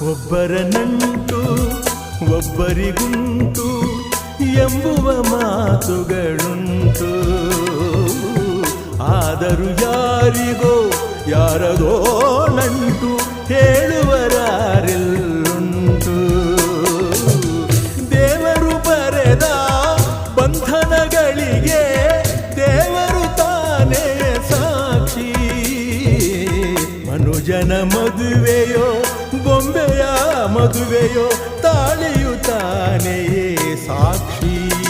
ಒಬ್ಬರ ನಂಟು ಒಬ್ಬರಿಗುಂಟು ಎಂಬುವ ಮಾತುಗಳುಂಟು. ಆದರೂ ಯಾರಿಗೋ ಯಾರದೋ ನಂಟು ಹೇಳುವರಾರೆಲ್ಲುಂಟು. ದೇವರು ಬರೆದ ಬಂಧನಗಳಿಗೆ ದೇವರು ತಾನೇ ಸಾಕ್ಷಿ. ಮನುಜನ ಮದುವೆಯೋ ಬೊಂಬೆಯ ಮದುವೆಯೋ ತಾಳಿಯು ತಾನೆಯೇ ಸಾಕ್ಷಿ.